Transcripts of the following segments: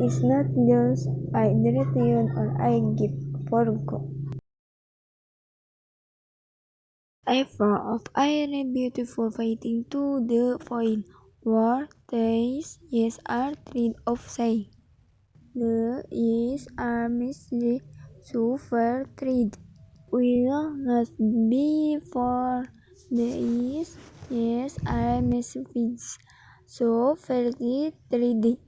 is not just I direction or I give for go. Ever of I read beautiful fighting to the point where days yes are treat of say. The is are mystery super treat. Will not be for the is yes are messages. So very treat.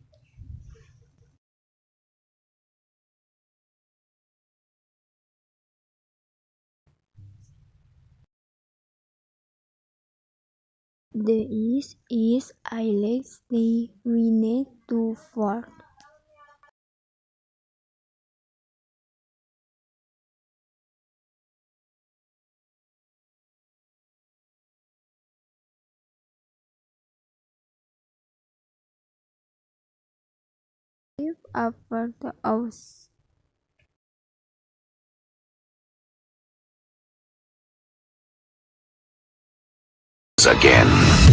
The is highlights the we need to for. If after the house. Again.